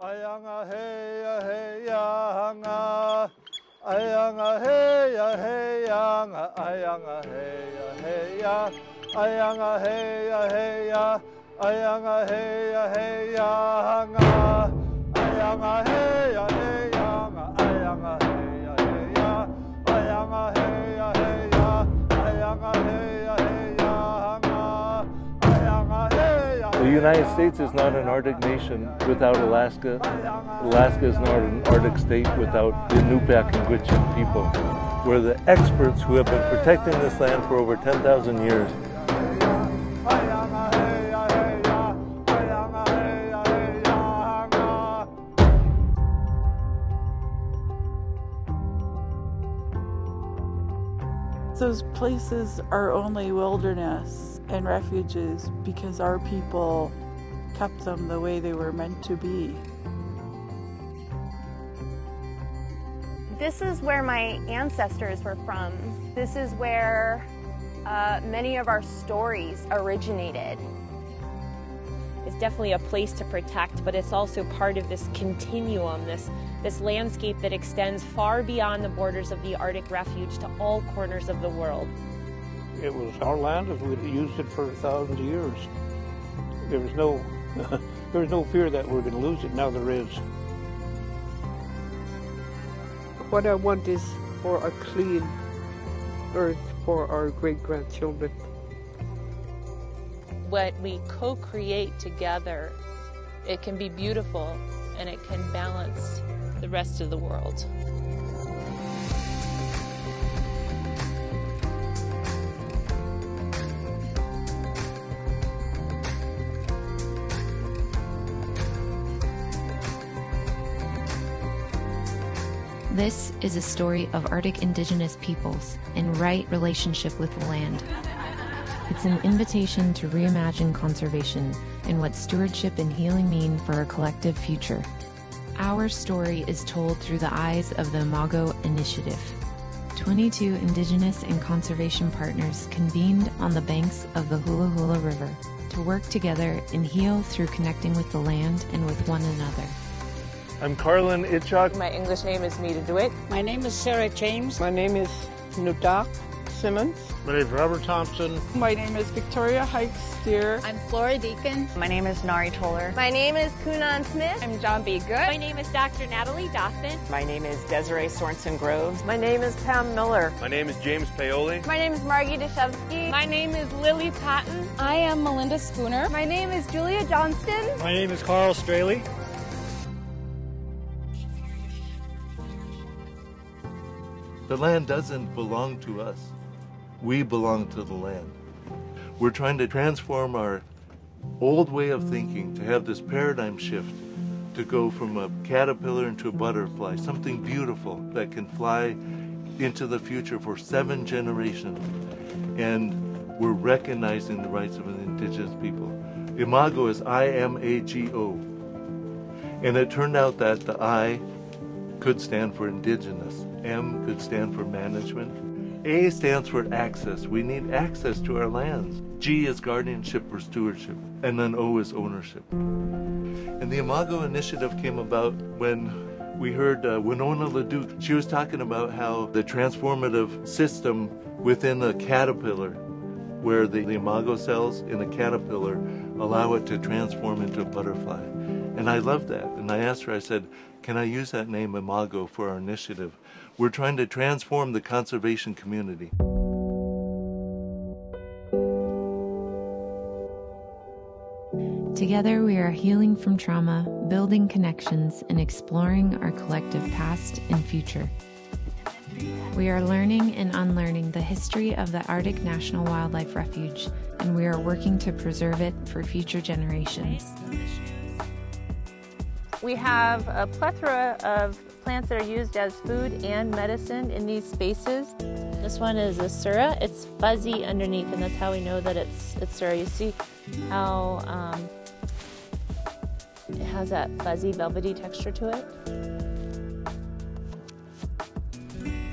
Ayanga hey hey yanga, ayanga hey hey yanga, ayanga hey hey ya, ayanga hey hey ya, ayanga hey hey yanga, ayanga hey hey yanga, ayanga hey hey ya, ayanga hey hey ya, ayanga hey hey yanga, ayanga hey. The United States is not an Arctic nation without Alaska. Alaska is not an Arctic state without the Inupiaq and Gwich'in people. We're the experts who have been protecting this land for over 10,000 years. Those places are only wilderness and refuges because our people kept them the way they were meant to be. This is where my ancestors were from. This is where many of our stories originated. It's definitely a place to protect, but it's also part of this continuum, this landscape that extends far beyond the borders of the Arctic Refuge to all corners of the world. It was our land as we used it for thousands of years. There was no fear that we're going to lose it. Now there is. What I want is for a clean earth for our great-grandchildren. What we co-create together, it can be beautiful and it can balance the rest of the world. This is a story of Arctic Indigenous peoples in right relationship with the land. It's an invitation to reimagine conservation and what stewardship and healing mean for our collective future. Our story is told through the eyes of the Imago initiative. 22 Indigenous and conservation partners convened on the banks of the Hula Hula River to work together and heal through connecting with the land and with one another. I'm Carlin Itchok. My English name is Nita DeWitt. My name is Sarah James. My name is Nudak Simmons. My name is Robert Thompson. My name is Victoria Hikes-Steer. I'm Flora Deacon. My name is Nari Toller. My name is Kunan Smith. I'm John B. Good. My name is Dr. Natalie Dawson. My name is Desiree Sorensen Groves. My name is Pam Miller. My name is James Paoli. My name is Margie Deshevsky. My name is Lily Patton. I am Melinda Spooner. My name is Julia Johnston. My name is Carl Straley. The land doesn't belong to us. We belong to the land. We're trying to transform our old way of thinking to have this paradigm shift to go from a caterpillar into a butterfly, something beautiful that can fly into the future for 7 generations. And we're recognizing the rights of the Indigenous people. Imago is I-M-A-G-O. And it turned out that the I could stand for Indigenous. M could stand for management. A stands for access. We need access to our lands. G is guardianship or stewardship. And then O is ownership. And the Imago initiative came about when we heard Winona LaDuke. She was talking about how the transformative system within a caterpillar, where the Imago cells in a caterpillar allow it to transform into a butterfly. And I loved that. And I asked her, I said, can I use that name Imago for our initiative? We're trying to transform the conservation community. Together we are healing from trauma, building connections, and exploring our collective past and future. We are learning and unlearning the history of the Arctic National Wildlife Refuge, and we are working to preserve it for future generations. We have a plethora of plants that are used as food and medicine in these spaces. This one is a surra. It's fuzzy underneath, and that's how we know that it's surra. You see how it has that fuzzy, velvety texture to it.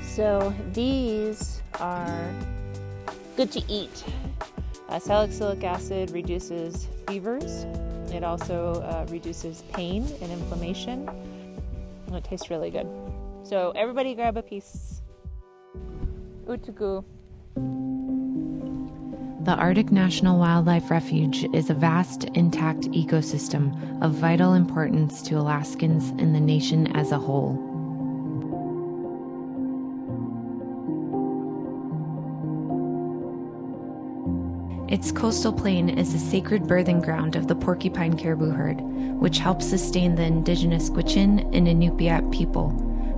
So these are good to eat. Salicylic acid reduces fevers. It also reduces pain and inflammation. And it tastes really good. So everybody grab a piece. Utugu. The Arctic National Wildlife Refuge is a vast, intact ecosystem of vital importance to Alaskans and the nation as a whole. Its coastal plain is a sacred birthing ground of the porcupine caribou herd, which helps sustain the Indigenous Gwich'in and Inupiat people,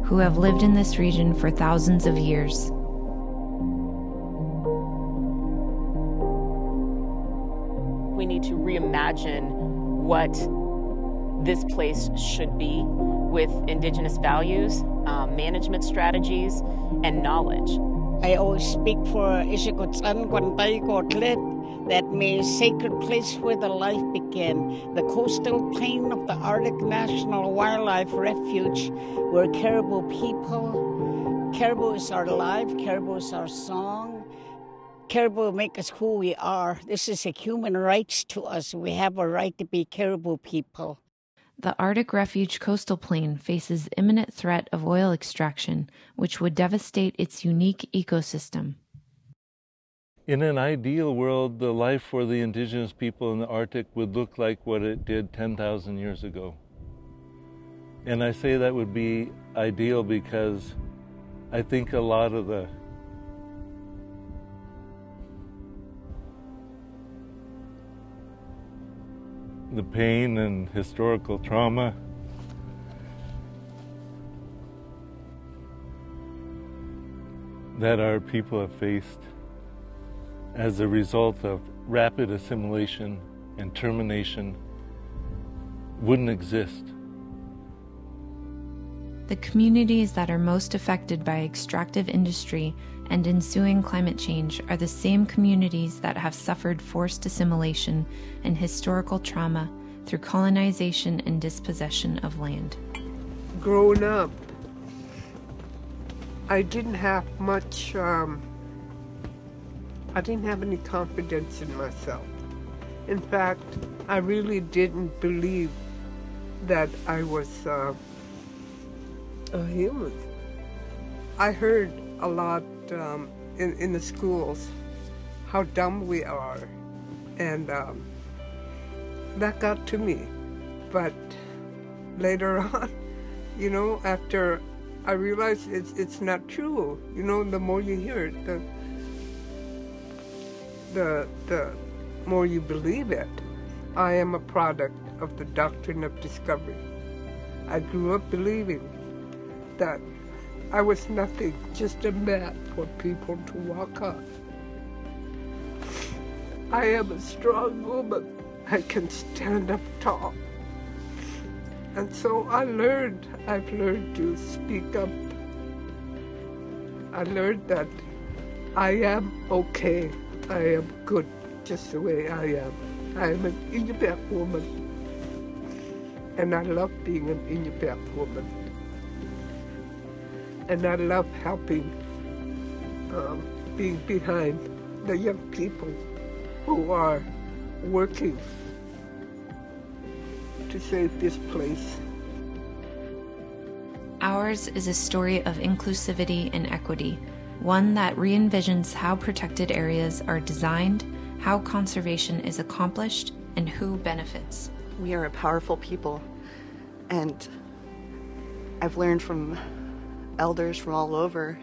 who have lived in this region for thousands of years. We need to reimagine what this place should be with Indigenous values, management strategies, and knowledge. I always speak for Ishikutsan Guantay Gotlet, that may sacred place where the life began, the coastal plain of the Arctic National Wildlife Refuge, where caribou people, caribou is our life, caribou is our song. Caribou make us who we are. This is a human rights to us. We have a right to be caribou people. The Arctic Refuge coastal plain faces imminent threat of oil extraction, which would devastate its unique ecosystem. In an ideal world, the life for the indigenous people in the Arctic would look like what it did 10,000 years ago. And I say that would be ideal because I think a lot of the pain and historical trauma that our people have faced as a result of rapid assimilation and termination wouldn't exist. The communities that are most affected by extractive industry and ensuing climate change are the same communities that have suffered forced assimilation and historical trauma through colonization and dispossession of land. Growing up, I didn't have much, I didn't have any confidence in myself. In fact, I really didn't believe that I was a human. I heard a lot in the schools how dumb we are, and that got to me. But later on, you know, after I realized it's not true, you know, the more you hear it, the more you believe it. I am a product of the doctrine of discovery. I grew up believing that I was nothing, just a mat for people to walk on. I am a strong woman. I can stand up tall. And so I've learned to speak up. I learned that I am okay. I am good just the way I am. I am an Inupiat woman. And I love being an Inupiat woman. And I love helping, being behind the young people who are working to save this place. Ours is a story of inclusivity and equity, one that re-envisions how protected areas are designed, how conservation is accomplished, and who benefits. We are a powerful people, and I've learned from elders from all over,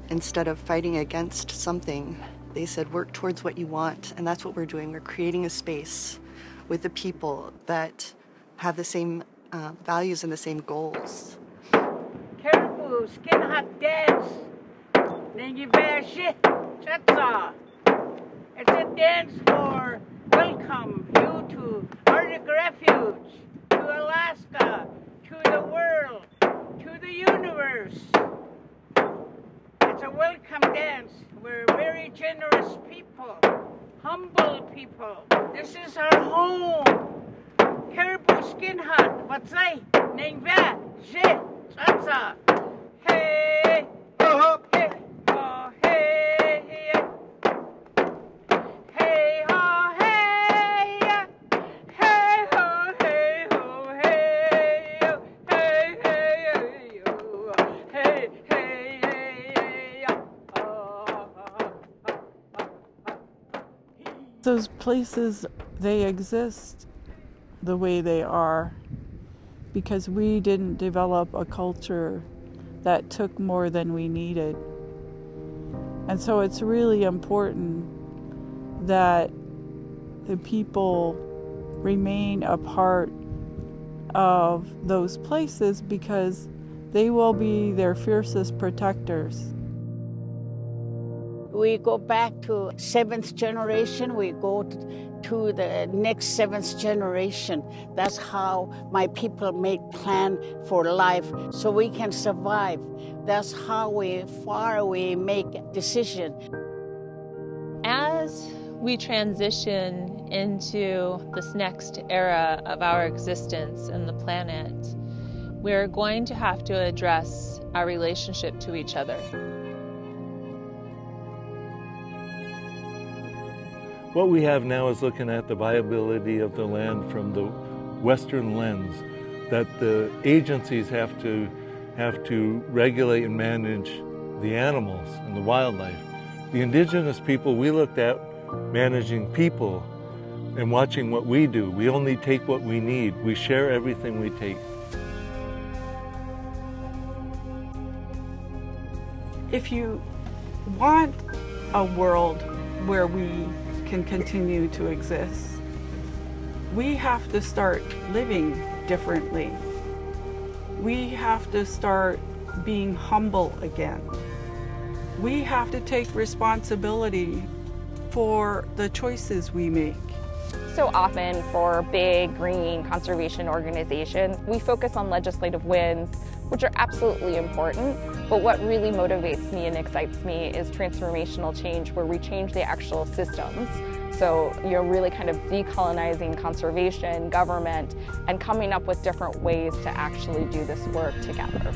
instead of fighting against something, they said work towards what you want, and that's what we're doing. We're creating a space with the people that have the same values and the same goals. Caribou skin hot dance. It's a dance for welcome you to Arctic Refuge, to Alaska, to the world, to the universe. It's a welcome dance. We're very generous people, humble people. This is our home. Caribou skin hut. What's that? Ningva, shit, satsa. Hey, oh, hey, oh, hey, hey, oh, hey, hey, those places, they exist the way they are because we didn't develop a culture that took more than we needed. And so it's really important that the people remain a part of those places because they will be their fiercest protectors. We go back to 7th generation, we go to the next 7th generation. That's how my people make plan for life so we can survive. That's how we make decision. As we transition into this next era of our existence and the planet, we're going to have to address our relationship to each other. What we have now is looking at the viability of the land from the Western lens, that the agencies have to regulate and manage the animals and the wildlife. The Indigenous people, we looked at managing people and watching what we do. We only take what we need. We share everything we take. If you want a world where we can continue to exist, we have to start living differently. We have to start being humble again. We have to take responsibility for the choices we make. So often for big green conservation organizations, we focus on legislative wins, which are absolutely important, but what really motivates me and excites me is transformational change where we change the actual systems. So you're really kind of decolonizing conservation, government, and coming up with different ways to actually do this work together.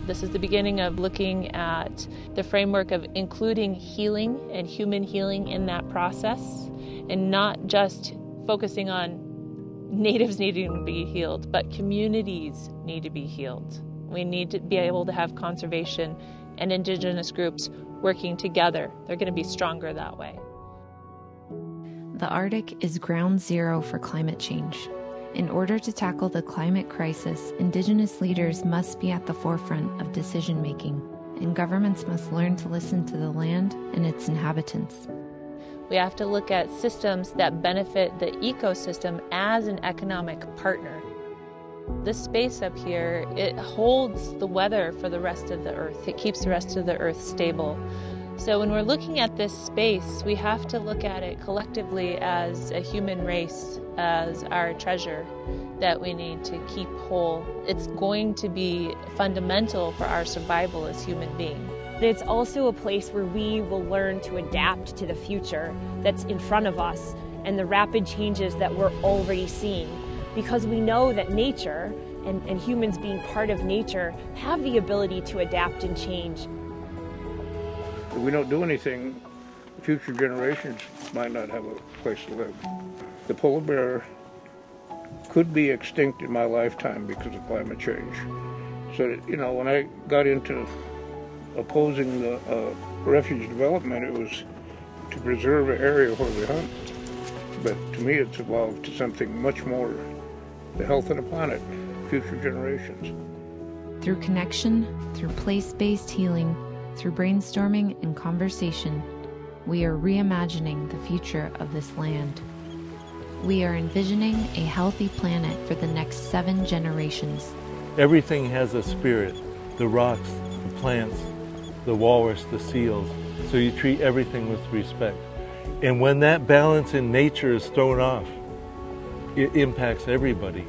This is the beginning of looking at the framework of including healing and human healing in that process, and not just focusing on natives needing to be healed, but communities need to be healed. We need to be able to have conservation and Indigenous groups working together. They're going to be stronger that way. The Arctic is ground zero for climate change. In order to tackle the climate crisis, Indigenous leaders must be at the forefront of decision making, and governments must learn to listen to the land and its inhabitants. We have to look at systems that benefit the ecosystem as an economic partner. This space up here, it holds the weather for the rest of the Earth. It keeps the rest of the Earth stable. So when we're looking at this space, we have to look at it collectively as a human race, as our treasure that we need to keep whole. It's going to be fundamental for our survival as human beings. It's also a place where we will learn to adapt to the future that's in front of us and the rapid changes that we're already seeing, because we know that nature and humans being part of nature have the ability to adapt and change. If we don't do anything, future generations might not have a place to live. The polar bear could be extinct in my lifetime because of climate change. So, you know, when I got into opposing the refuge development, it was to preserve an area where we hunt. But to me, it's evolved to something much more, the health of the planet, future generations. Through connection, through place-based healing, through brainstorming and conversation, we are reimagining the future of this land. We are envisioning a healthy planet for the next 7 generations. Everything has a spirit. The rocks, the plants, the walrus, the seals. So you treat everything with respect. And when that balance in nature is thrown off, it impacts everybody.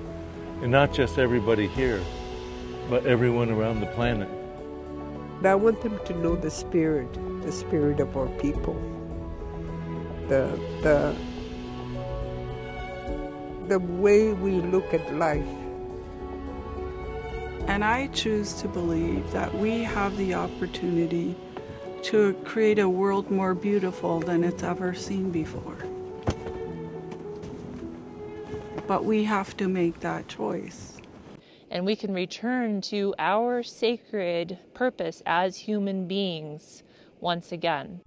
And not just everybody here, but everyone around the planet. I want them to know the spirit of our people. The way we look at life. And I choose to believe that we have the opportunity to create a world more beautiful than it's ever seen before. But we have to make that choice. and we can return to our sacred purpose as human beings once again.